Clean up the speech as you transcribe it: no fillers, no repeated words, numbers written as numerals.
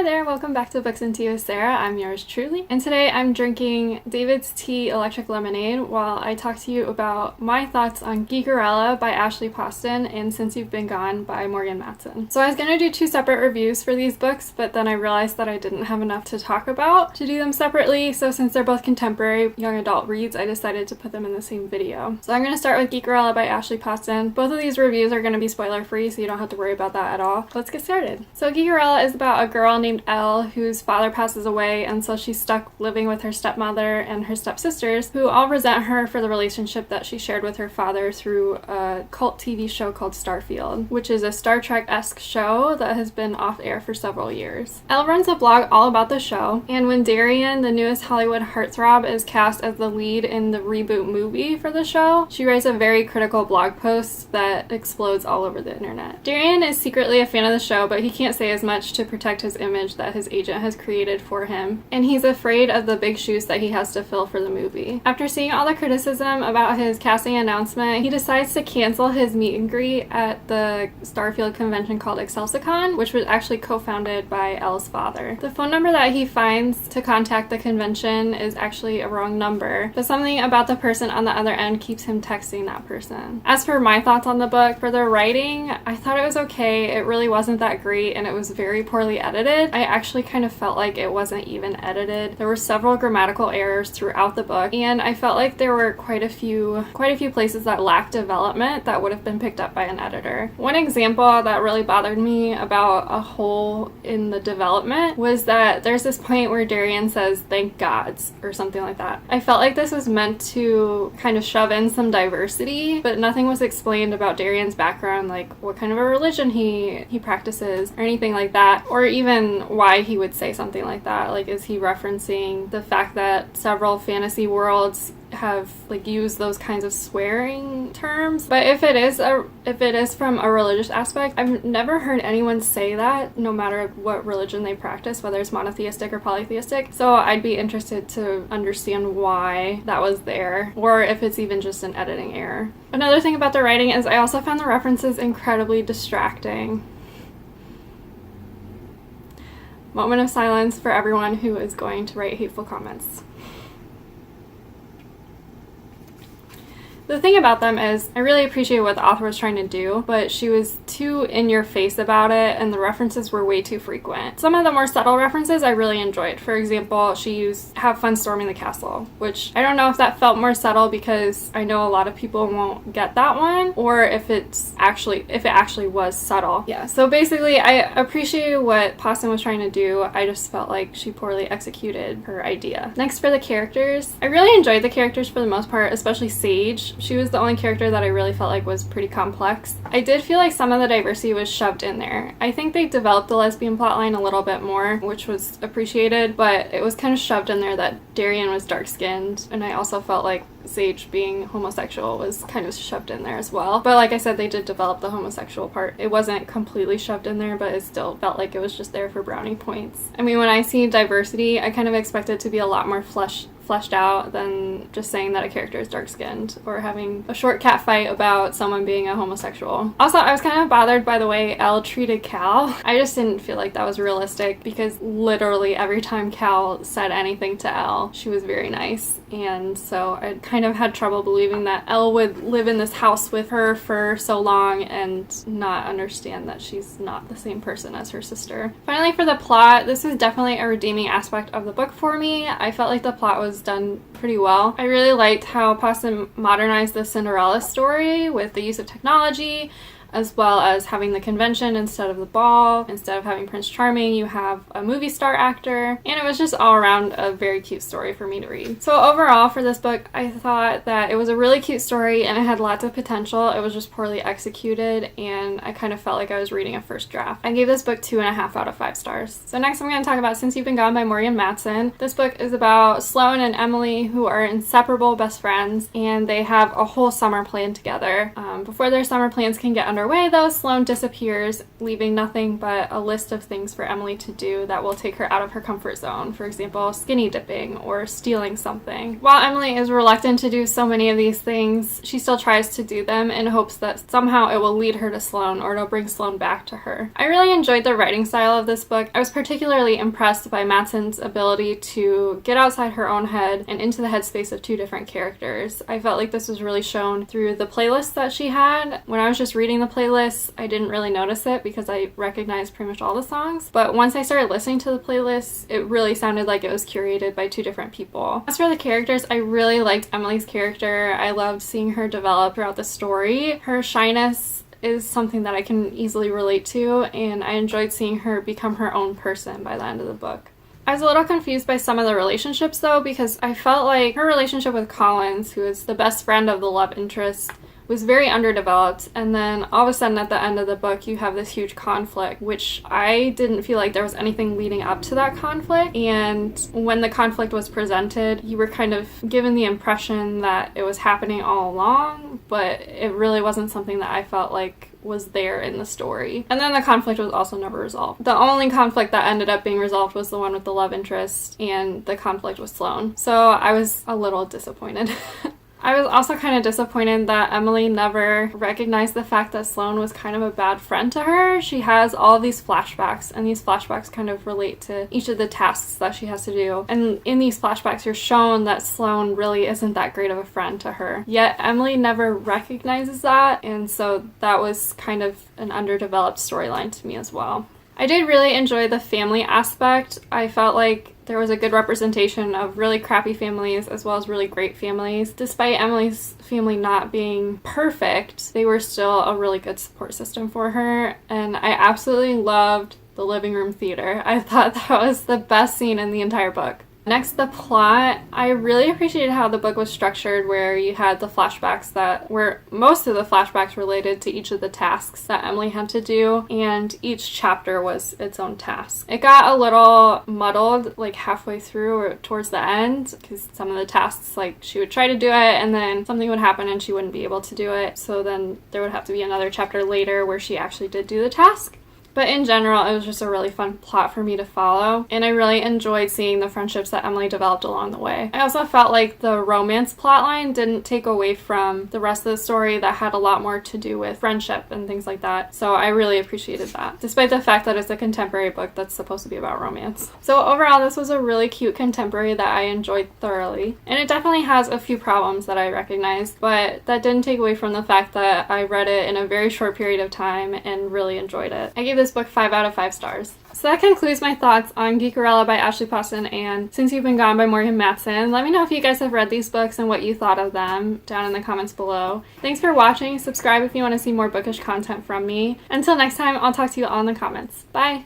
there, welcome back to Books and Tea with Sarah. I'm yours truly, and today I'm drinking David's Tea Electric Lemonade while I talk to you about my thoughts on Geekerella by Ashley Poston and Since You've Been Gone by Morgan Matson. So I was going to do two separate reviews for these books, but then I realized that I didn't have enough to talk about to do them separately, so since they're both contemporary young adult reads, I decided to put them in the same video. So I'm going to start with Geekerella by Ashley Poston. Both of these reviews are going to be spoiler free, so you don't have to worry about that at all. Let's get started. So Geekerella is about a girl named Elle whose father passes away, and so she's stuck living with her stepmother and her stepsisters, who all resent her for the relationship that she shared with her father through a cult TV show called Starfield, which is a Star Trek-esque show that has been off air for several years. Elle runs a blog all about the show, and when Darian, the newest Hollywood heartthrob, is cast as the lead in the reboot movie for the show, she writes a very critical blog post that explodes all over the internet. Darian is secretly a fan of the show, but he can't say as much to protect his image that his agent has created for him, and he's afraid of the big shoes that he has to fill for the movie. After seeing all the criticism about his casting announcement, he decides to cancel his meet and greet at the Starfield convention called Excelsicon, which was actually co-founded by Elle's father. The phone number that he finds to contact the convention is actually a wrong number, but something about the person on the other end keeps him texting that person. As for my thoughts on the book, for the writing, I thought it was okay. It really wasn't that great, and it was very poorly edited. I actually kind of felt like it wasn't even edited. There were several grammatical errors throughout the book, and I felt like there were quite a few places that lacked development that would have been picked up by an editor. One example that really bothered me about a hole in the development was that there's this point where Darian says, "Thank gods," or something like that. I felt like this was meant to kind of shove in some diversity, but nothing was explained about Darian's background, like what kind of a religion he practices, or anything like that, or even why he would say something like that. Like, is he referencing the fact that several fantasy worlds have used those kinds of swearing terms? But if it is from a religious aspect, I've never heard anyone say that, no matter what religion they practice, whether it's monotheistic or polytheistic. So I'd be interested to understand why that was there, or if it's even just an editing error. Another thing about the writing is I also found the references incredibly distracting. Moment of silence for everyone who is going to write hateful comments. The thing about them is, I really appreciate what the author was trying to do, but she was too in your face about it, and the references were way too frequent. Some of the more subtle references I really enjoyed. For example, she used "have fun storming the castle," which I don't know if that felt more subtle because I know a lot of people won't get that one, or if it actually was subtle. Yeah, so basically I appreciated what Poston was trying to do. I just felt like she poorly executed her idea. Next, for the characters. I really enjoyed the characters for the most part, especially Sage. She was the only character that I really felt like was pretty complex. I did feel like some of the diversity was shoved in there. I think they developed the lesbian plotline a little bit more, which was appreciated, but it was kind of shoved in there that Darian was dark-skinned, and I also felt like Sage being homosexual was kind of shoved in there as well. But like I said, they did develop the homosexual part. It wasn't completely shoved in there, but it still felt like it was just there for brownie points. I mean, when I see diversity, I kind of expect it to be a lot more fleshed out than just saying that a character is dark-skinned or having a short cat fight about someone being a homosexual. Also, I was kind of bothered by the way Elle treated Cal. I just didn't feel like that was realistic, because literally every time Cal said anything to Elle, she was very nice, and so I kind of had trouble believing that Elle would live in this house with her for so long and not understand that she's not the same person as her sister. Finally, for the plot, this was definitely a redeeming aspect of the book for me. I felt like the plot was done pretty well. I really liked how Poston modernized the Cinderella story with the use of technology, as well as having the convention instead of the ball. Instead of having Prince Charming, you have a movie star actor, and it was just all around a very cute story for me to read. So overall for this book, I thought that it was a really cute story and it had lots of potential. It was just poorly executed, and I kind of felt like I was reading a first draft. I gave this book 2.5 out of 5 stars. So next I'm going to talk about Since You've Been Gone by Morgan Matson. This book is about Sloane and Emily, who are inseparable best friends, and they have a whole summer planned together. Before their summer plans can get underway, though, Sloane disappears, leaving nothing but a list of things for Emily to do that will take her out of her comfort zone. For example, skinny dipping or stealing something. While Emily is reluctant to do so many of these things, she still tries to do them in hopes that somehow it will lead her to Sloane or it'll bring Sloane back to her. I really enjoyed the writing style of this book. I was particularly impressed by Madsen's ability to get outside her own head and into the headspace of two different characters. I felt like this was really shown through the playlist that she had. When I was just reading the playlist, I didn't really notice it because I recognized pretty much all the songs. But once I started listening to the playlist, it really sounded like it was curated by two different people. As for the characters, I really liked Emily's character. I loved seeing her develop throughout the story. Her shyness is something that I can easily relate to, and I enjoyed seeing her become her own person by the end of the book. I was a little confused by some of the relationships though, because I felt like her relationship with Collins, who is the best friend of the love interest, was very underdeveloped, and then all of a sudden at the end of the book you have this huge conflict, which I didn't feel like there was anything leading up to that conflict, and when the conflict was presented, you were kind of given the impression that it was happening all along, but it really wasn't something that I felt like was there in the story. And then the conflict was also never resolved. The only conflict that ended up being resolved was the one with the love interest and the conflict with Sloane. So I was a little disappointed. I was also kind of disappointed that Emily never recognized the fact that Sloane was kind of a bad friend to her. She has all of these flashbacks, and these flashbacks kind of relate to each of the tasks that she has to do. And in these flashbacks, you're shown that Sloane really isn't that great of a friend to her. Yet Emily never recognizes that, and so that was kind of an underdeveloped storyline to me as well. I did really enjoy the family aspect. I felt like there was a good representation of really crappy families as well as really great families. Despite Emily's family not being perfect, they were still a really good support system for her, and I absolutely loved the living room theater. I thought that was the best scene in the entire book. Next, the plot. I really appreciated how the book was structured, where you had the flashbacks that were most of the flashbacks related to each of the tasks that Emily had to do, and each chapter was its own task. It got a little muddled like halfway through or towards the end, because some of the tasks, like, she would try to do it and then something would happen and she wouldn't be able to do it, so then there would have to be another chapter later where she actually did do the task. But in general, it was just a really fun plot for me to follow, and I really enjoyed seeing the friendships that Emily developed along the way. I also felt like the romance plotline didn't take away from the rest of the story that had a lot more to do with friendship and things like that, so I really appreciated that, despite the fact that it's a contemporary book that's supposed to be about romance. So overall, this was a really cute contemporary that I enjoyed thoroughly, and it definitely has a few problems that I recognized, but that didn't take away from the fact that I read it in a very short period of time and really enjoyed it. I gave this book 5 out of 5 stars. So that concludes my thoughts on Geekerella by Ashley Poston and Since You've Been Gone by Morgan Matson. Let me know if you guys have read these books and what you thought of them down in the comments below. Thanks for watching. Subscribe if you want to see more bookish content from me. Until next time, I'll talk to you all in the comments. Bye!